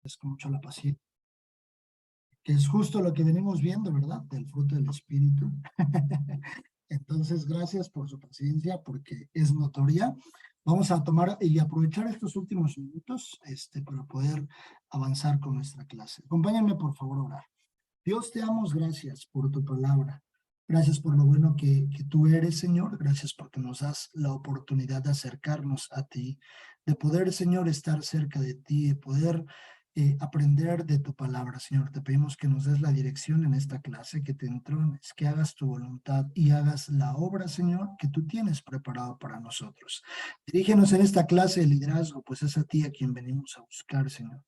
Es con mucho la paciencia, que es justo lo que venimos viendo, ¿verdad? Del fruto del Espíritu. Entonces, gracias por su paciencia, porque es notoria. Vamos a tomar y aprovechar estos últimos minutos para poder avanzar con nuestra clase. Acompáñenme, por favor, a orar. Dios, te damos gracias por tu palabra. Gracias por lo bueno que tú eres, Señor. Gracias porque nos das la oportunidad de acercarnos a ti, de poder, Señor, estar cerca de ti, de poder aprender de tu palabra, Señor. Te pedimos que nos des la dirección en esta clase, que te entrones, que hagas tu voluntad y hagas la obra, Señor, que tú tienes preparado para nosotros. Dirígenos en esta clase de liderazgo, pues es a ti a quien venimos a buscar, Señor.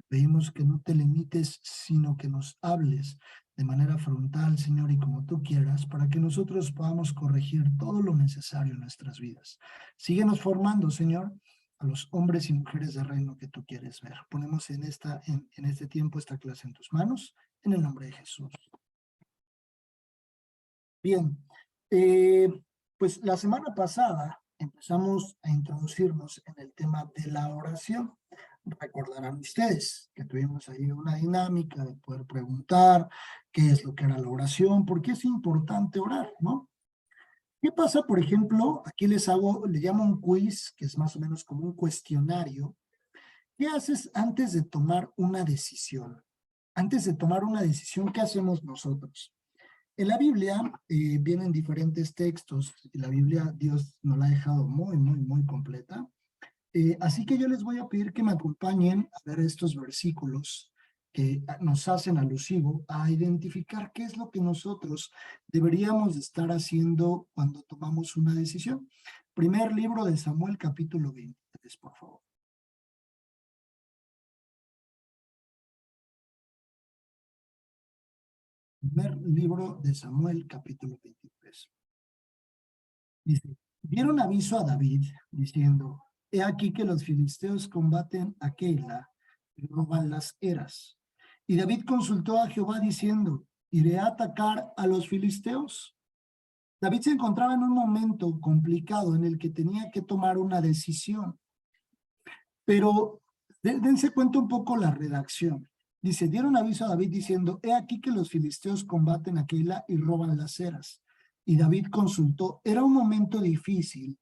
Pedimos que no te limites, sino que nos hables de manera frontal, Señor, y como tú quieras, para que nosotros podamos corregir todo lo necesario en nuestras vidas. Síguenos formando, Señor, a los hombres y mujeres de reino que tú quieres ver. Ponemos en este tiempo esta clase en tus manos, en el nombre de Jesús. Bien, pues la semana pasada empezamos a introducirnos en el tema de la oración. Recordarán ustedes que tuvimos ahí una dinámica de poder preguntar qué es lo que era la oración, por qué es importante orar, ¿no? ¿Qué pasa, por ejemplo? Aquí le llamo un quiz, que es más o menos como un cuestionario. ¿Qué haces antes de tomar una decisión? Antes de tomar una decisión, ¿qué hacemos nosotros? En la Biblia vienen diferentes textos, y la Biblia Dios nos la ha dejado muy, muy, muy completa. Así que yo les voy a pedir que me acompañen a ver estos versículos que nos hacen alusivo a identificar qué es lo que nosotros deberíamos de estar haciendo cuando tomamos una decisión. Primer libro de Samuel, capítulo 23, por favor. Primer libro de Samuel, capítulo 23. Dice, dieron aviso a David, diciendo, he aquí que los filisteos combaten a Keila y roban las eras. Y David consultó a Jehová diciendo, ¿iré a atacar a los filisteos? David se encontraba en un momento complicado en el que tenía que tomar una decisión. Pero dense cuenta un poco la redacción. Dice, dieron aviso a David diciendo, he aquí que los filisteos combaten a Keila y roban las eras. Y David consultó. Era un momento difícil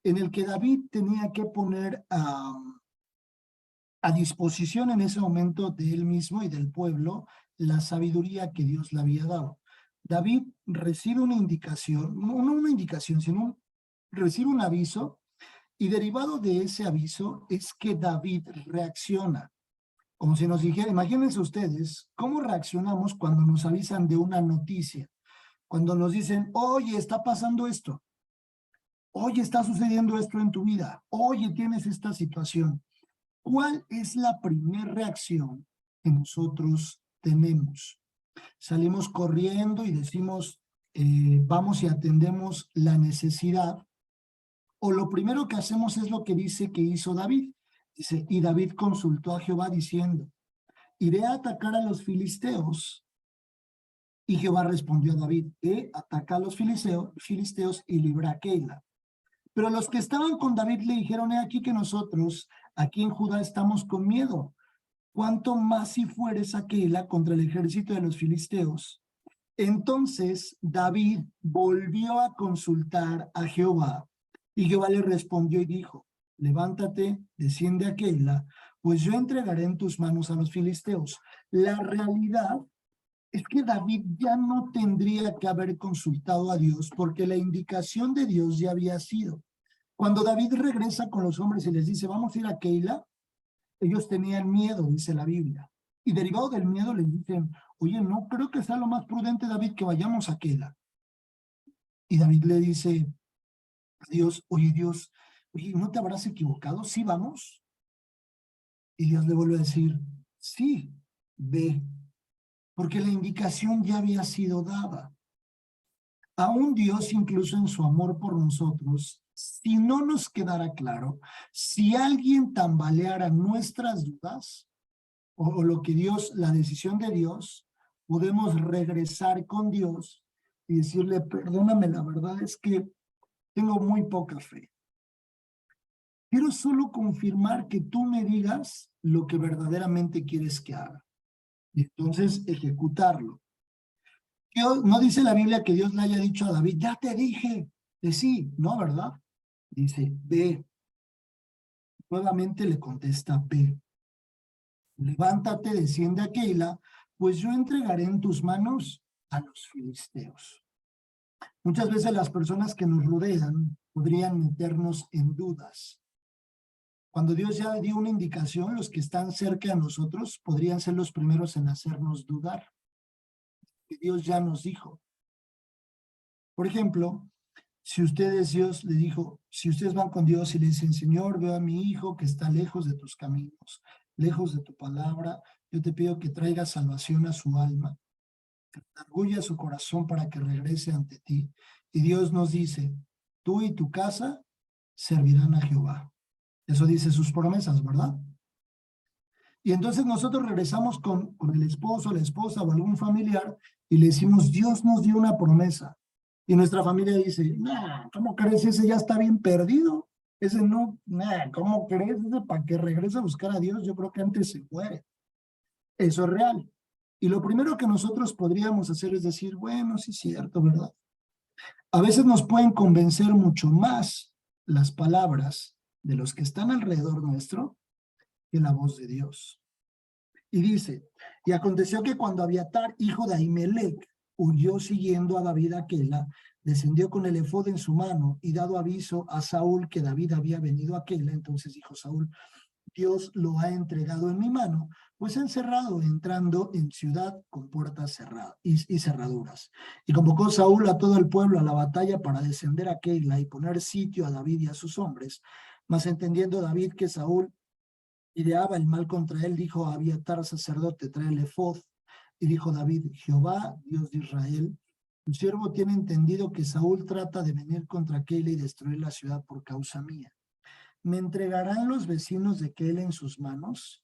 en el que David tenía que poner a disposición en ese momento de él mismo y del pueblo la sabiduría que Dios le había dado. David recibe una indicación, no una indicación, sino recibe un aviso, y derivado de ese aviso es que David reacciona. Como si nos dijera, imagínense ustedes, ¿cómo reaccionamos cuando nos avisan de una noticia? Cuando nos dicen, oye, está pasando esto, oye, está sucediendo esto en tu vida, oye, tienes esta situación. ¿Cuál es la primera reacción que nosotros tenemos? Salimos corriendo y decimos, vamos y atendemos la necesidad, o lo primero que hacemos es lo que dice que hizo David. Dice, y David consultó a Jehová diciendo, iré a atacar a los filisteos. Y Jehová respondió a David, ataca a los filisteos y libra a Keila. Pero los que estaban con David le dijeron, he aquí que nosotros aquí en Judá estamos con miedo. ¿Cuánto más si fueres a Keila contra el ejército de los filisteos? Entonces David volvió a consultar a Jehová, y Jehová le respondió y dijo, levántate, desciende a Keila, pues yo entregaré en tus manos a los filisteos. La realidad es que David ya no tendría que haber consultado a Dios, porque la indicación de Dios ya había sido. Cuando David regresa con los hombres y les dice, vamos a ir a Keila, ellos tenían miedo, dice la Biblia. Y derivado del miedo les dicen, oye, no creo que sea lo más prudente, David, que vayamos a Keila. Y David le dice a Dios, oye, ¿no te habrás equivocado? ¿Sí vamos? Y Dios le vuelve a decir, sí, ve, porque la indicación ya había sido dada. Aún Dios, incluso en su amor por nosotros, si no nos quedara claro, si alguien tambaleara nuestras dudas, o lo que Dios, la decisión de Dios, podemos regresar con Dios y decirle, perdóname, la verdad es que tengo muy poca fe. Quiero solo confirmar que tú me digas lo que verdaderamente quieres que haga. Y entonces ejecutarlo. No dice la Biblia que Dios le haya dicho a David, ya te dije que sí, ¿no? ¿Verdad? Dice, ve. Nuevamente le contesta, ve. Levántate, desciende a Keila, pues yo entregaré en tus manos a los filisteos. Muchas veces las personas que nos rodean podrían meternos en dudas. Cuando Dios ya dio una indicación, los que están cerca de nosotros podrían ser los primeros en hacernos dudar. Que Dios ya nos dijo. Por ejemplo, si Dios le dijo, si ustedes van con Dios y le dicen, Señor, veo a mi hijo que está lejos de tus caminos, lejos de tu palabra, yo te pido que traigas salvación a su alma, que orgulle su corazón para que regrese ante ti. Y Dios nos dice, tú y tu casa servirán a Jehová. Eso dice sus promesas, ¿verdad? Y entonces nosotros regresamos con el esposo, la esposa o algún familiar y le decimos, Dios nos dio una promesa. Y nuestra familia dice, nah, ¿cómo crees? Ese ya está bien perdido. Ese no, nah, ¿cómo crees? Ese para que regrese a buscar a Dios, yo creo que antes se muere. Eso es real. Y lo primero que nosotros podríamos hacer es decir, bueno, sí es cierto, ¿verdad? A veces nos pueden convencer mucho más las palabras de los que están alrededor nuestro que la voz de Dios. Y dice, y aconteció que cuando Abiatar, hijo de Ahimelech, huyó siguiendo a David a Keila, descendió con el efod en su mano y dado aviso a Saúl que David había venido a Keila, entonces dijo Saúl, Dios lo ha entregado en mi mano, pues encerrado, entrando en ciudad con puertas cerradas y cerraduras. Y convocó Saúl a todo el pueblo a la batalla para descender a Keila y poner sitio a David y a sus hombres. Mas entendiendo David que Saúl ideaba el mal contra él, dijo a Abiatar, sacerdote, trae el efod. Y dijo David, Jehová, Dios de Israel, tu siervo tiene entendido que Saúl trata de venir contra Keila y destruir la ciudad por causa mía. ¿Me entregarán los vecinos de Keila en sus manos?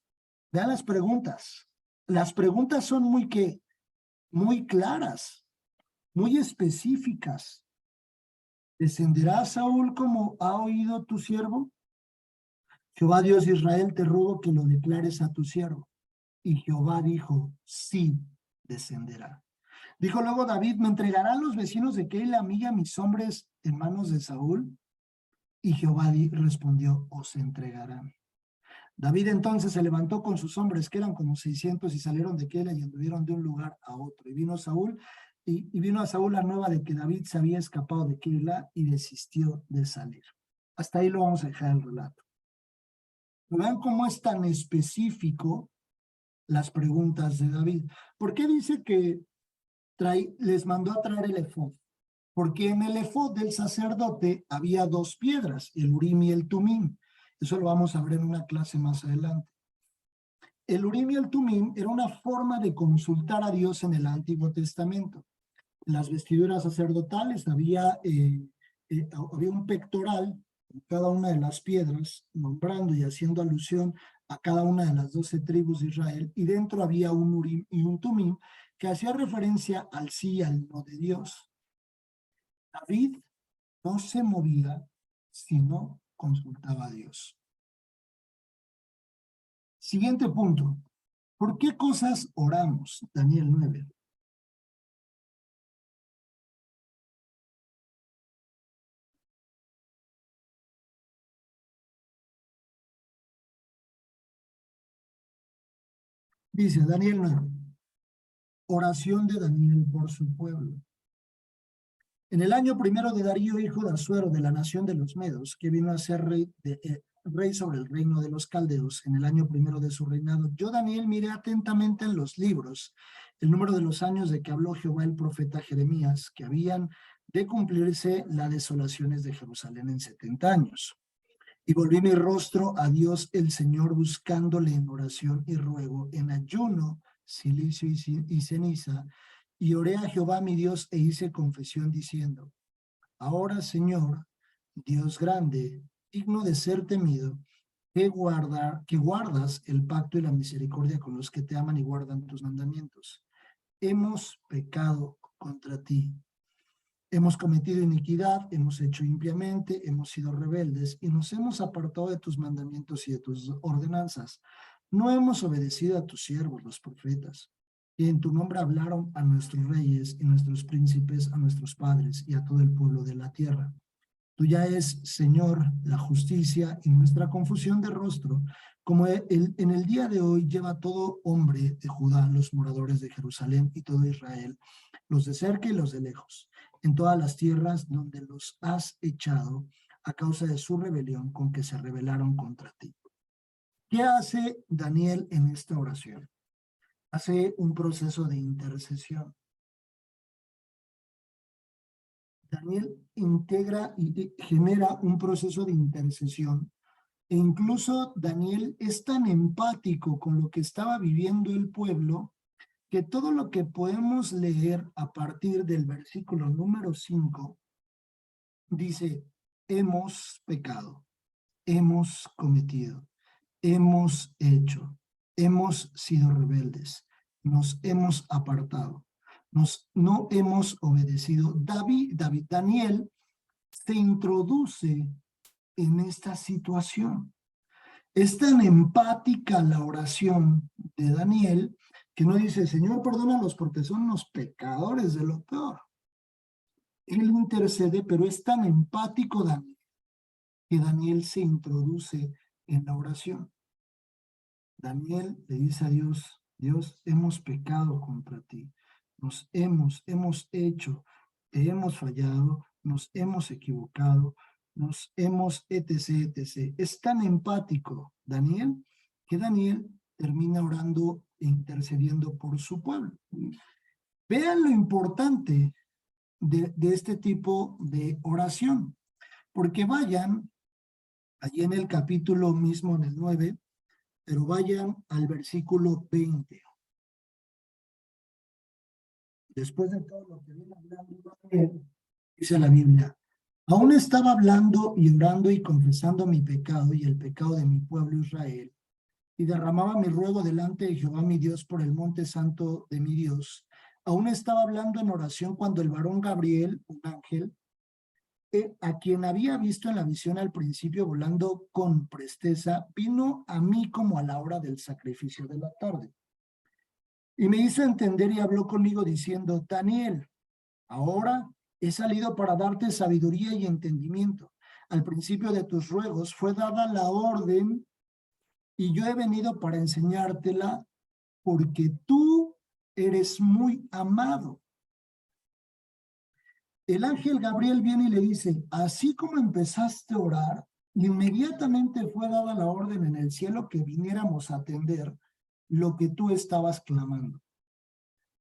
Vean las preguntas. Las preguntas son muy claras, muy específicas. ¿Descenderá Saúl como ha oído tu siervo? Jehová Dios de Israel, te ruego que lo declares a tu siervo. Y Jehová dijo, sí, descenderá. Dijo luego David, ¿me entregarán los vecinos de Keila a mí y a mis hombres en manos de Saúl? Y Jehová respondió, os entregarán. David entonces se levantó con sus hombres, que eran como 600, y salieron de Keila y anduvieron de un lugar a otro. Y vino Saúl, y vino a Saúl la nueva de que David se había escapado de Keila y desistió de salir. Hasta ahí lo vamos a dejar el relato. Vean cómo es tan específico las preguntas de David. ¿Por qué dice que les mandó a traer el efod? Porque en el efod del sacerdote había dos piedras, el Urim y el Tumim. Eso lo vamos a ver en una clase más adelante. El Urim y el Tumim era una forma de consultar a Dios en el Antiguo Testamento. En las vestiduras sacerdotales había un pectoral en cada una de las piedras, nombrando y haciendo alusión a cada una de las 12 tribus de Israel, y dentro había un Urim y un Tumim que hacía referencia al sí y al no de Dios. David no se movía si no consultaba a Dios. Siguiente punto. ¿Por qué cosas oramos? Daniel 9. Dice Daniel 9. Oración de Daniel por su pueblo. En el año primero de Darío, hijo de Asuero, de la nación de los Medos, que vino a ser rey sobre el reino de los caldeos, en el año primero de su reinado, yo, Daniel, miré atentamente en los libros el número de los años de que habló Jehová el profeta Jeremías, que habían de cumplirse las desolaciones de Jerusalén en 70 años. Y volví mi rostro a Dios el Señor, buscándole en oración y ruego, en ayuno, silicio y ceniza, y oré a Jehová mi Dios e hice confesión diciendo, ahora, Señor, Dios grande, digno de ser temido, que guardas el pacto y la misericordia con los que te aman y guardan tus mandamientos. Hemos pecado contra ti. Hemos cometido iniquidad, hemos hecho impíamente, hemos sido rebeldes y nos hemos apartado de tus mandamientos y de tus ordenanzas. no hemos obedecido a tus siervos, los profetas, que en tu nombre hablaron a nuestros reyes y nuestros príncipes, a nuestros padres y a todo el pueblo de la tierra. Tuya es, Señor, la justicia y nuestra confusión de rostro, como en el día de hoy lleva todo hombre de Judá, los moradores de Jerusalén y todo Israel, los de cerca y los de lejos, en todas las tierras donde los has echado a causa de su rebelión con que se rebelaron contra ti. ¿Qué hace Daniel en esta oración? Hace un proceso de intercesión. Daniel integra y genera un proceso de intercesión. E incluso Daniel es tan empático con lo que estaba viviendo el pueblo que todo lo que podemos leer a partir del versículo número 5 dice, hemos pecado, hemos cometido, hemos hecho, hemos sido rebeldes, nos hemos apartado, no hemos obedecido. Daniel se introduce en esta situación. Es tan empática la oración de Daniel que no dice, Señor, perdónalos porque son los pecadores de lo peor. Él intercede, pero es tan empático Daniel que Daniel se introduce en la oración. Daniel le dice a Dios, Dios, hemos pecado contra ti, nos hemos hecho, te hemos fallado, nos hemos equivocado, nos hemos etc. Es tan empático Daniel que Daniel termina orando e intercediendo por su pueblo. Vean lo importante de este tipo de oración, porque vayan allí en el capítulo mismo, en el 9, pero vayan al versículo 20. Después de todo lo que viene hablando, dice la Biblia, aún estaba hablando y orando y confesando mi pecado y el pecado de mi pueblo Israel, y derramaba mi ruego delante de Jehová mi Dios por el monte santo de mi Dios. Aún estaba hablando en oración cuando el varón Gabriel, un ángel, a quien había visto en la visión al principio volando con presteza, vino a mí como a la hora del sacrificio de la tarde. Y me hizo entender y habló conmigo diciendo, Daniel, ahora he salido para darte sabiduría y entendimiento. Al principio de tus ruegos fue dada la orden y yo he venido para enseñártela porque tú eres muy amado. El ángel Gabriel viene y le dice, así como empezaste a orar, inmediatamente fue dada la orden en el cielo que viniéramos a atender lo que tú estabas clamando.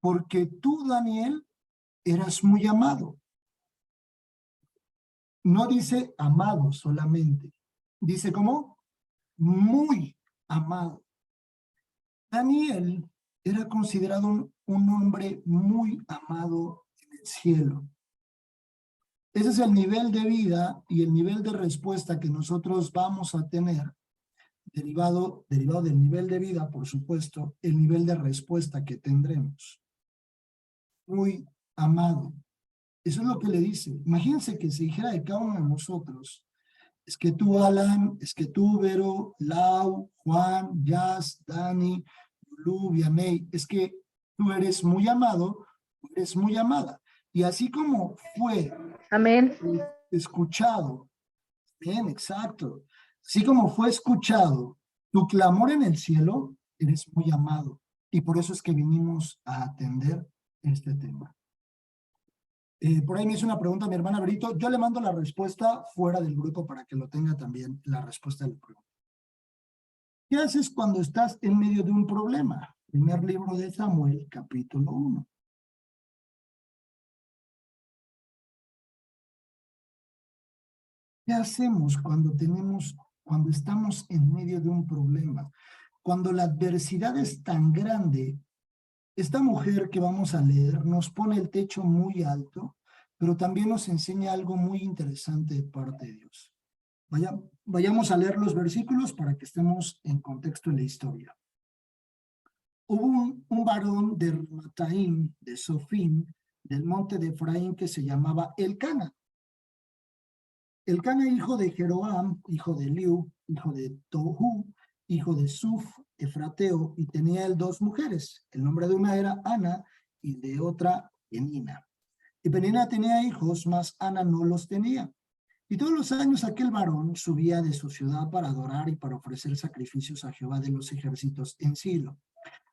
Porque tú, Daniel, eras muy amado. No dice amado solamente. Dice ¿cómo? Muy amado. Daniel era considerado un hombre muy amado en el cielo. Ese es el nivel de vida y el nivel de respuesta que nosotros vamos a tener, derivado del nivel de vida, por supuesto, el nivel de respuesta que tendremos. Muy amado. Eso es lo que le dice. Imagínense que se dijera de cada uno de nosotros, es que tú, Alan, es que tú, Vero, Lau, Juan, Jazz, Dani, Lulu, Vianey, es que tú eres muy amado, eres muy amada. Y así como fue Amén. Escuchado, bien, exacto, así como fue escuchado tu clamor en el cielo, eres muy amado. Y por eso es que vinimos a atender este tema. Por ahí me hizo una pregunta mi hermana Berito. Yo le mando la respuesta fuera del grupo para que lo tenga también, la respuesta del pregunta. ¿Qué haces cuando estás en medio de un problema? Primer libro de Samuel, capítulo 1. ¿Qué hacemos cuando estamos en medio de un problema? Cuando la adversidad es tan grande, esta mujer que vamos a leer nos pone el techo muy alto, pero también nos enseña algo muy interesante de parte de Dios. Vayamos a leer los versículos para que estemos en contexto en la historia. Hubo un varón de Ramataim, de Sofim, del monte de Efraín, que se llamaba Elcana. Elcana, hijo de Jeroam, hijo de Eliú, hijo de Tohu, hijo de Suf, efrateo, y tenía él 2 mujeres. El nombre de una era Ana y de otra Penina. Y Penina tenía hijos, mas Ana no los tenía. Y todos los años aquel varón subía de su ciudad para adorar y para ofrecer sacrificios a Jehová de los ejércitos en Silo,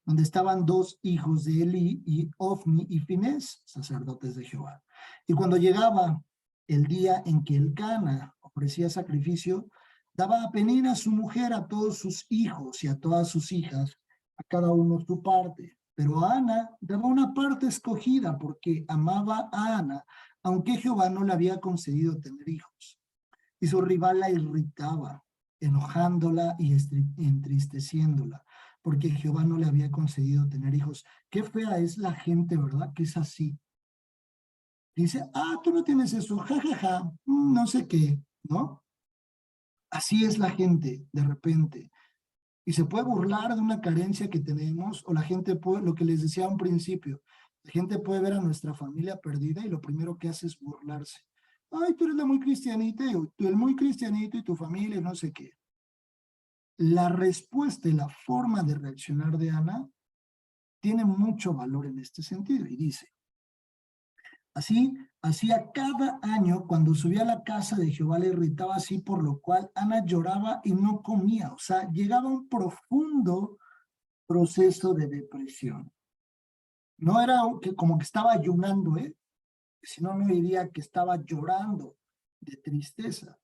donde estaban 2 hijos de Elí, y Ofni y Finés, sacerdotes de Jehová. Y cuando llegaba el día en que Elcana ofrecía sacrificio, daba a Penina su mujer a todos sus hijos y a todas sus hijas, a cada uno su parte. Pero a Ana daba una parte escogida porque amaba a Ana, aunque Jehová no le había concedido tener hijos. Y su rival la irritaba, enojándola y entristeciéndola, porque Jehová no le había concedido tener hijos. Qué fea es la gente, ¿verdad? Que es así. Dice, tú no tienes eso, jajaja, no sé qué, ¿no? Así es la gente, de repente. Y se puede burlar de una carencia que tenemos, o la gente puede, lo que les decía a un principio, la gente puede ver a nuestra familia perdida y lo primero que hace es burlarse. Ay, tú eres la muy cristianita, y tú eres muy cristianito y tu familia, no sé qué. La respuesta y la forma de reaccionar de Ana tiene mucho valor en este sentido. Y dice, así hacía cada año cuando subía a la casa de Jehová le irritaba así, por lo cual Ana lloraba y no comía. O sea, llegaba a un profundo proceso de depresión. No era que como que estaba ayunando, si no, no diría que estaba llorando de tristeza.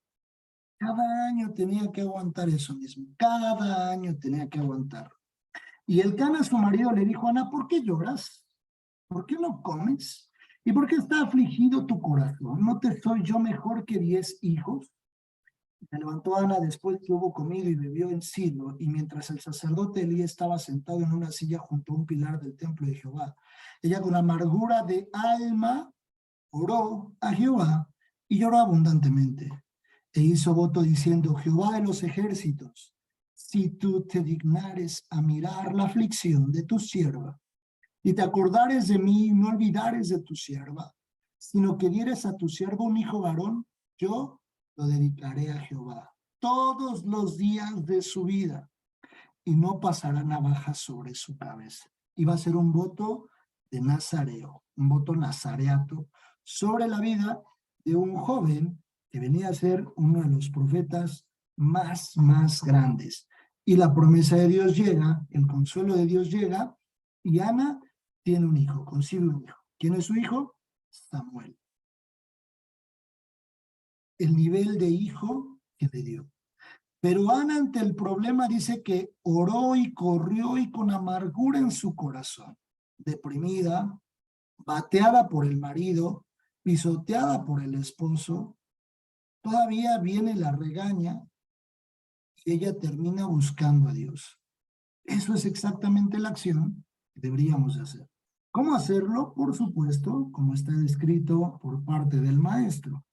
Cada año tenía que aguantar eso mismo. Cada año tenía que aguantar. Y Elcana, su marido, le dijo, Ana, ¿por qué lloras? ¿Por qué no comes? ¿Y por qué está afligido tu corazón? ¿No te soy yo mejor que 10 hijos? Se levantó Ana después que hubo comido y bebió en Silo, y mientras el sacerdote Elí estaba sentado en una silla junto a un pilar del templo de Jehová, ella con amargura de alma oró a Jehová y lloró abundantemente. E hizo voto diciendo, Jehová de los ejércitos, si tú te dignares a mirar la aflicción de tu sierva, y te acordares de mí y no olvidares de tu sierva, sino que dieres a tu siervo un hijo varón, yo lo dedicaré a Jehová todos los días de su vida, y no pasará navaja sobre su cabeza. Y va a ser un voto de nazareo, un voto nazareato sobre la vida de un joven que venía a ser uno de los profetas más grandes. Y la promesa de Dios llega, el consuelo de Dios llega, y Ana tiene un hijo, concibe un hijo. ¿Quién es su hijo? Samuel. El nivel de hijo que le dio. Pero Ana, ante el problema, dice que oró y corrió y con amargura en su corazón, deprimida, bateada por el marido, pisoteada por el esposo, todavía viene la regaña y ella termina buscando a Dios. Eso es exactamente la acción que deberíamos de hacer. ¿Cómo hacerlo? Por supuesto, como está descrito por parte del maestro.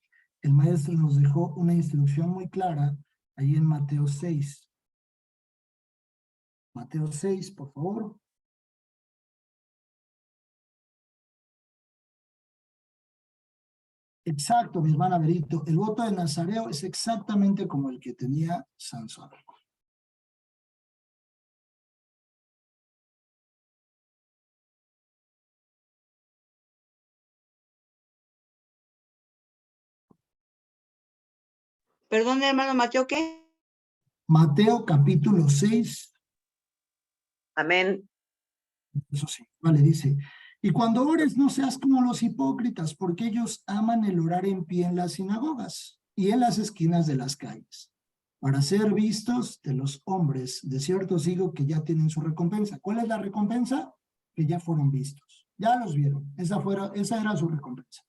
El maestro nos dejó una instrucción muy clara ahí en Mateo 6. Mateo 6, por favor. Exacto, mi hermana Berito. El voto de Nazareo es exactamente como el que tenía Sansón. Perdón, hermano Mateo, ¿qué? Mateo capítulo 6. Amén. Eso sí, vale, dice, y cuando ores no seas como los hipócritas, porque ellos aman el orar en pie en las sinagogas y en las esquinas de las calles, para ser vistos de los hombres. De cierto os digo que ya tienen su recompensa. ¿Cuál es la recompensa? Que ya fueron vistos, ya los vieron, esa era su recompensa.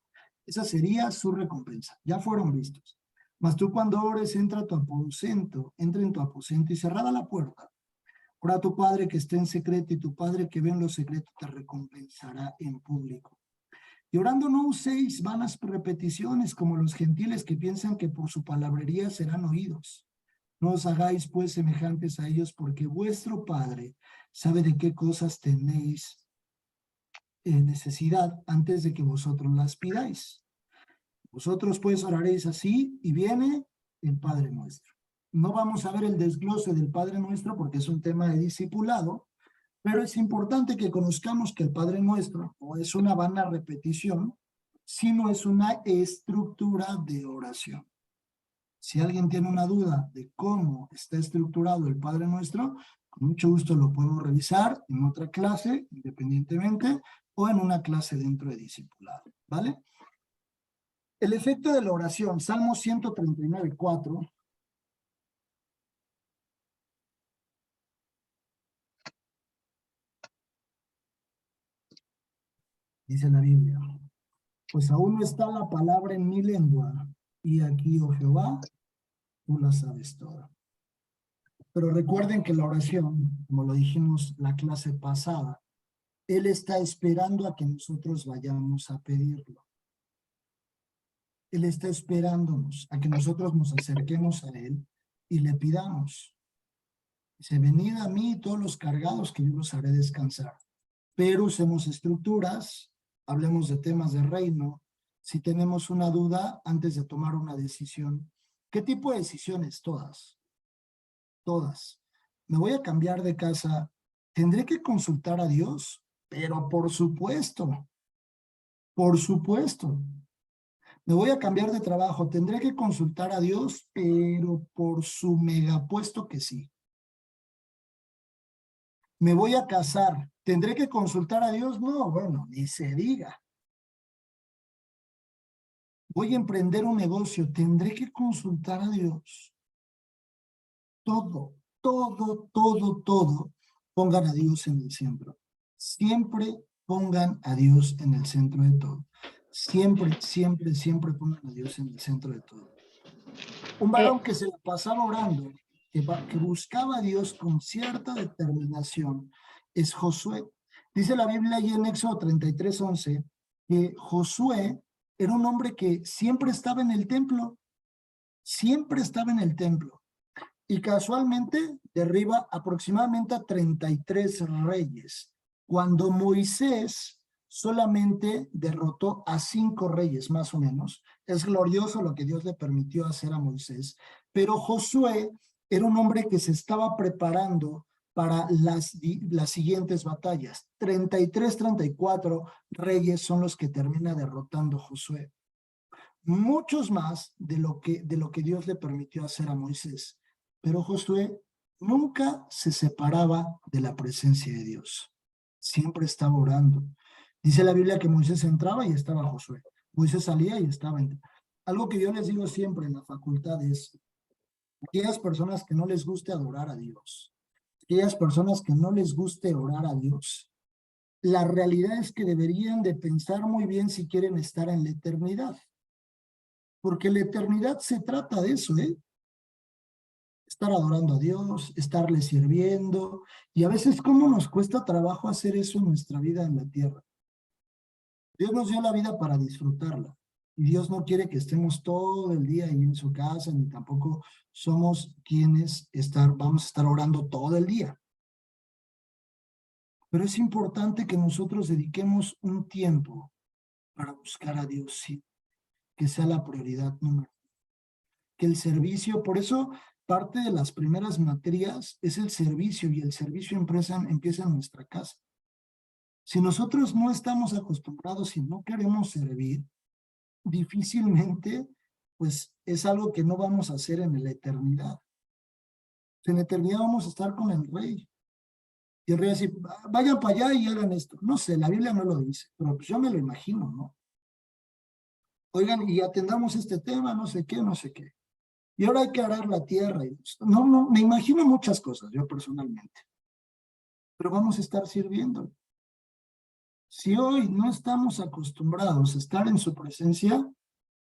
Esa sería su recompensa, ya fueron vistos. Mas tú cuando ores, entra en tu aposento y cerrada la puerta. Ora a tu Padre que esté en secreto, y tu Padre que ve en lo secreto te recompensará en público. Y orando no uséis vanas repeticiones como los gentiles que piensan que por su palabrería serán oídos. No os hagáis pues semejantes a ellos, porque vuestro Padre sabe de qué cosas tenéis necesidad antes de que vosotros las pidáis. Vosotros pues oraréis así, y viene el Padre nuestro. No vamos a ver el desglose del Padre Nuestro porque es un tema de discipulado, pero es importante que conozcamos que el Padre Nuestro no es una vana repetición, sino es una estructura de oración. Si alguien tiene una duda de cómo está estructurado el Padre Nuestro, con mucho gusto lo podemos revisar en otra clase, independientemente, o en una clase dentro de discipulado, ¿vale? El efecto de la oración, Salmo 139:4. Dice la Biblia, pues aún no está la palabra en mi lengua, y aquí, oh Jehová, tú la sabes toda. Pero recuerden que la oración, como lo dijimos la clase pasada, Él está esperando a que nosotros vayamos a pedirlo. Él está esperándonos a que nosotros nos acerquemos a Él y le pidamos. Dice, venid a mí todos los cargados que yo los haré descansar. Pero usemos estructuras, hablemos de temas de reino. Si tenemos una duda antes de tomar una decisión, ¿qué tipo de decisiones? Todas. Todas. Me voy a cambiar de casa, ¿tendré que consultar a Dios? Pero por supuesto, por supuesto. Me voy a cambiar de trabajo, ¿tendré que consultar a Dios? Pero por su megapuesto que sí. Me voy a casar, ¿tendré que consultar a Dios? No, bueno, ni se diga. Voy a emprender un negocio, ¿tendré que consultar a Dios? Todo, todo, todo, todo, pongan a Dios en el centro. Siempre pongan a Dios en el centro de todo. Siempre, siempre, siempre pongan a Dios en el centro de todo. Un varón que se la pasaba orando, que buscaba a Dios con cierta determinación, es Josué. Dice la Biblia ahí en Éxodo 33:11, que Josué era un hombre que siempre estaba en el templo, siempre estaba en el templo. Y casualmente derriba aproximadamente a 33 reyes, cuando Moisés solamente derrotó a 5 reyes, más o menos. Es glorioso lo que Dios le permitió hacer a Moisés, pero Josué era un hombre que se estaba preparando para las siguientes batallas. 33, 34 reyes son los que termina derrotando Josué. Muchos más de lo que Dios le permitió hacer a Moisés. Pero Josué nunca se separaba de la presencia de Dios. Siempre estaba orando. Dice la Biblia que Moisés entraba y estaba Josué. Moisés salía y estaba. Algo que yo les digo siempre en la facultad es, aquellas personas que no les guste adorar a Dios, aquellas personas que no les guste orar a Dios, la realidad es que deberían de pensar muy bien si quieren estar en la eternidad. Porque la eternidad se trata de eso, ¿eh? Estar adorando a Dios, estarle sirviendo, y a veces cómo nos cuesta trabajo hacer eso en nuestra vida en la tierra. Dios nos dio la vida para disfrutarla, y Dios no quiere que estemos todo el día ahí en su casa, ni tampoco somos quienes vamos a estar orando todo el día. Pero es importante que nosotros dediquemos un tiempo para buscar a Dios, sí, que sea la prioridad número 1. Que el servicio, por eso parte de las primeras materias es el servicio, y el servicio empieza en nuestra casa. Si nosotros no estamos acostumbrados y no queremos servir, difícilmente pues es algo que no vamos a hacer en la eternidad. En la eternidad vamos a estar con el Rey. Y el Rey así, vayan para allá y hagan esto. No sé, la Biblia no lo dice, pero pues yo me lo imagino, ¿no? Oigan, y atendamos este tema, no sé qué, no sé qué. Y ahora hay que arar la tierra. No, me imagino muchas cosas, yo personalmente. Pero vamos a estar sirviendo. Si hoy no estamos acostumbrados a estar en su presencia,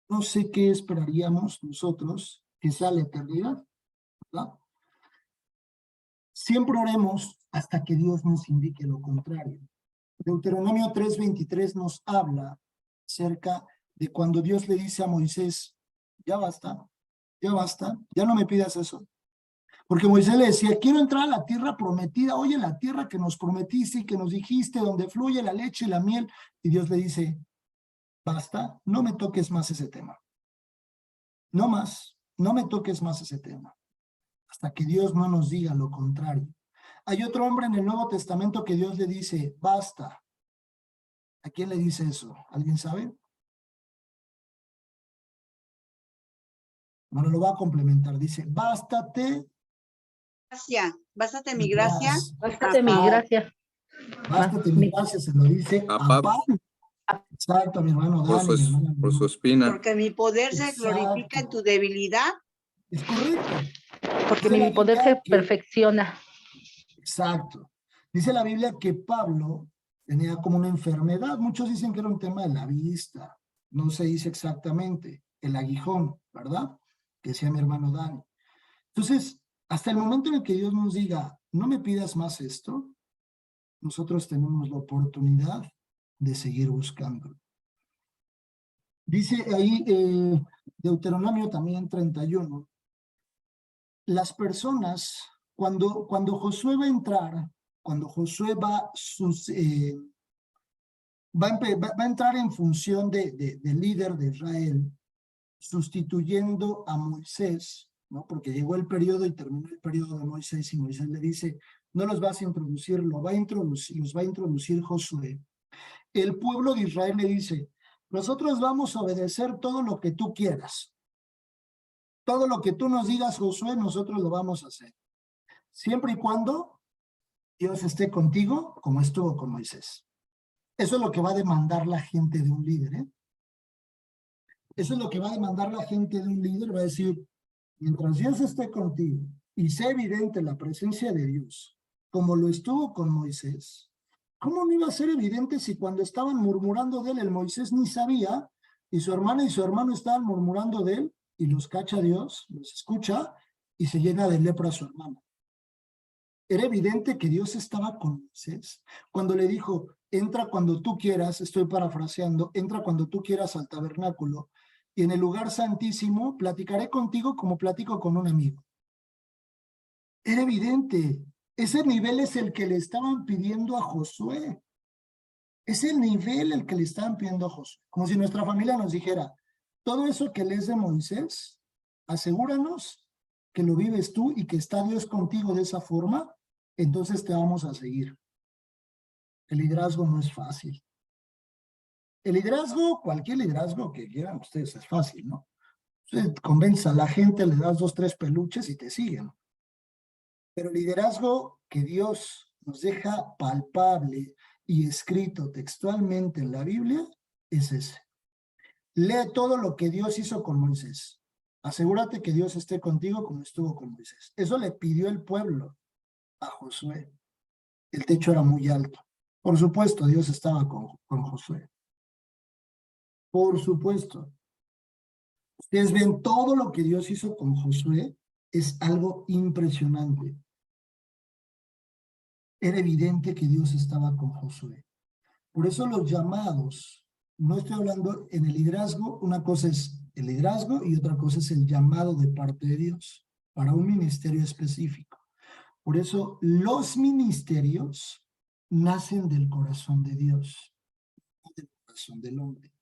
no sé qué esperaríamos nosotros que sea la eternidad, ¿verdad? Siempre oremos hasta que Dios nos indique lo contrario. Deuteronomio 3:23 nos habla acerca de cuando Dios le dice a Moisés, ya basta, ya no me pidas eso. Porque Moisés le decía, quiero entrar a la tierra prometida, oye, la tierra que nos prometiste y que nos dijiste, donde fluye la leche y la miel. Y Dios le dice, basta, no me toques más ese tema. No más, no me toques más ese tema. hasta que Dios no nos diga lo contrario. Hay otro hombre en el Nuevo Testamento que Dios le dice, basta. ¿A quién le dice eso? ¿Alguien sabe? Bueno, lo va a complementar. Dice, bástate. Gracia, bástate mi gracia. Bástate mi gracia. Bástate mi gracia, se lo dice A a Pablo. Pablo. Exacto, mi hermano Por Dani, mi su, hermana por su Lulu. espina. Porque mi poder se glorifica en Exacto. tu debilidad. Es correcto. Porque Dice la mi poder Biblia se que- perfecciona. Exacto. Dice la Biblia que Pablo tenía como una enfermedad. Muchos dicen que era un tema de la vista. No se dice exactamente. El aguijón, ¿verdad? Que decía mi hermano Dani. Entonces, hasta el momento en el que Dios nos diga, no me pidas más esto, nosotros tenemos la oportunidad de seguir buscando. Dice ahí Deuteronomio también 31, las personas, cuando Josué va a entrar, cuando Josué va a entrar en función de líder de Israel, sustituyendo a Moisés, ¿no? Porque llegó el periodo y terminó el periodo de Moisés, y Moisés le dice, no los vas a introducir, los va a introducir Josué. El pueblo de Israel le dice, nosotros vamos a obedecer todo lo que tú quieras. Todo lo que tú nos digas, Josué, nosotros lo vamos a hacer. Siempre y cuando Dios esté contigo, como estuvo con Moisés. Eso es lo que va a demandar la gente de un líder, ¿eh? Eso es lo que va a demandar la gente de un líder, va a decir, mientras Dios esté contigo y sea evidente la presencia de Dios, como lo estuvo con Moisés, ¿cómo no iba a ser evidente si cuando estaban murmurando de él, el Moisés ni sabía, y su hermana y su hermano estaban murmurando de él, y los cacha Dios, los escucha, y se llena de lepra a su hermano? Era evidente que Dios estaba con Moisés. Cuando le dijo, entra cuando tú quieras, estoy parafraseando, entra cuando tú quieras al tabernáculo, y en el lugar santísimo platicaré contigo como platico con un amigo. Era evidente. Ese nivel es el que le estaban pidiendo a Josué. Es el nivel el que le estaban pidiendo a Josué. Como si nuestra familia nos dijera, todo eso que lees de Moisés, asegúranos que lo vives tú y que está Dios contigo de esa forma, entonces te vamos a seguir. El liderazgo no es fácil. El liderazgo, cualquier liderazgo que quieran ustedes, es fácil, ¿no? Usted convence a la gente, le das 2, 3 peluches y te siguen. Pero el liderazgo que Dios nos deja palpable y escrito textualmente en la Biblia es ese. Lee todo lo que Dios hizo con Moisés. Asegúrate que Dios esté contigo como estuvo con Moisés. Eso le pidió el pueblo a Josué. El techo era muy alto. Por supuesto, Dios estaba con Josué. Por supuesto. Ustedes ven todo lo que Dios hizo con Josué, es algo impresionante. Era evidente que Dios estaba con Josué. Por eso los llamados, no estoy hablando en el liderazgo, una cosa es el liderazgo y otra cosa es el llamado de parte de Dios para un ministerio específico. Por eso los ministerios nacen del corazón de Dios, no del corazón del hombre.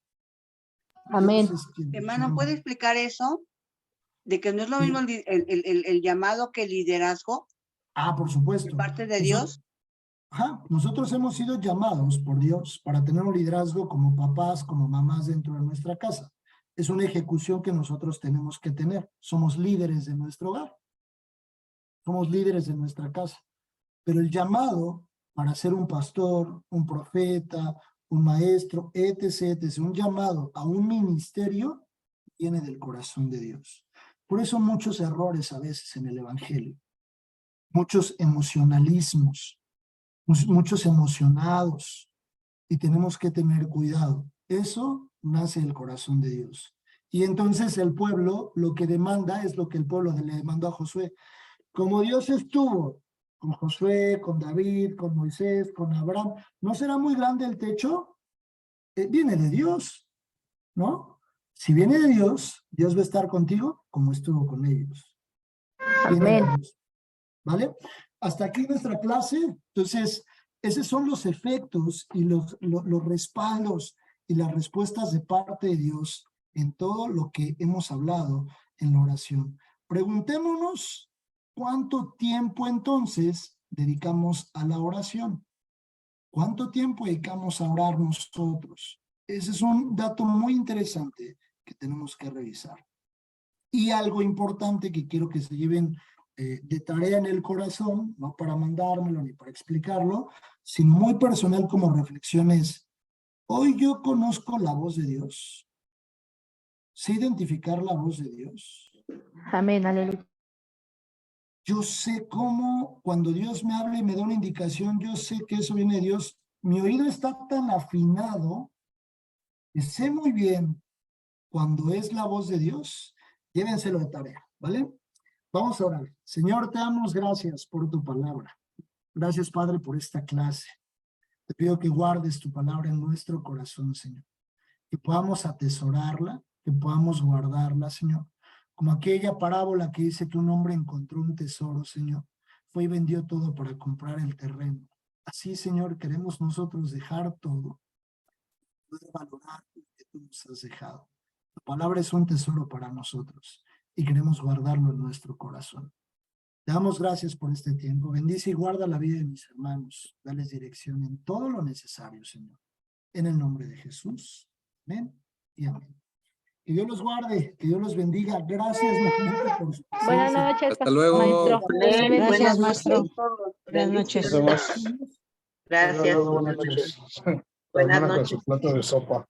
Amén. Dios es quien Hermano, llama. ¿puede explicar eso? De que no es lo Sí. mismo el llamado que el liderazgo Por de supuesto. parte de Dios. Nosotros hemos sido llamados por Dios para tener un liderazgo como papás, como mamás dentro de nuestra casa. Es una ejecución que nosotros tenemos que tener. Somos líderes de nuestro hogar. Somos líderes de nuestra casa. Pero el llamado para ser un pastor, un profeta, un maestro, etc., un llamado a un ministerio, viene del corazón de Dios. Por eso muchos errores a veces en el evangelio. Muchos emocionalismos. Muchos emocionados, y tenemos que tener cuidado. Eso nace del corazón de Dios. Y entonces el pueblo lo que demanda es lo que el pueblo le demandó a Josué. Como Dios estuvo con Josué, con David, con Moisés, con Abraham, ¿no será muy grande el techo? Viene de Dios, ¿no? Si viene de Dios, Dios va a estar contigo como estuvo con ellos. Viene de Amén. Dios. ¿Vale? Hasta aquí nuestra clase. Entonces, esos son los efectos y los respaldos y las respuestas de parte de Dios en todo lo que hemos hablado en la oración. Preguntémonos ¿cuánto tiempo entonces dedicamos a la oración? ¿Cuánto tiempo dedicamos a orar nosotros? Ese es un dato muy interesante que tenemos que revisar. Y algo importante que quiero que se lleven de tarea en el corazón, no para mandármelo ni para explicarlo, sino muy personal como reflexiones. Hoy yo conozco la voz de Dios. Sé identificar la voz de Dios. Amén, aleluya. Yo sé cómo cuando Dios me habla y me da una indicación, yo sé que eso viene de Dios. Mi oído está tan afinado que sé muy bien cuando es la voz de Dios. Llévenselo de tarea, ¿vale? Vamos a orar. Señor, te damos gracias por tu palabra. Gracias, Padre, por esta clase. Te pido que guardes tu palabra en nuestro corazón, Señor. Que podamos atesorarla, que podamos guardarla, Señor. Como aquella parábola que dice que un hombre encontró un tesoro, Señor. Fue y vendió todo para comprar el terreno. Así, Señor, queremos nosotros dejar todo. Poder valorar lo que tú nos has dejado. Tu palabra es un tesoro para nosotros y queremos guardarlo en nuestro corazón. Te damos gracias por este tiempo. Bendice y guarda la vida de mis hermanos. Dales dirección en todo lo necesario, Señor. En el nombre de Jesús. Amén y amén. Que Dios los guarde, que Dios los bendiga. Gracias nuevamente por su Buenas presencia. noches, Hasta luego. maestro. Amén. Bendiciones. Buenas maestro. noches. Buenas noches. Nos vemos. Gracias. Buenas noches. Buenas Con noches. su plato de sopa.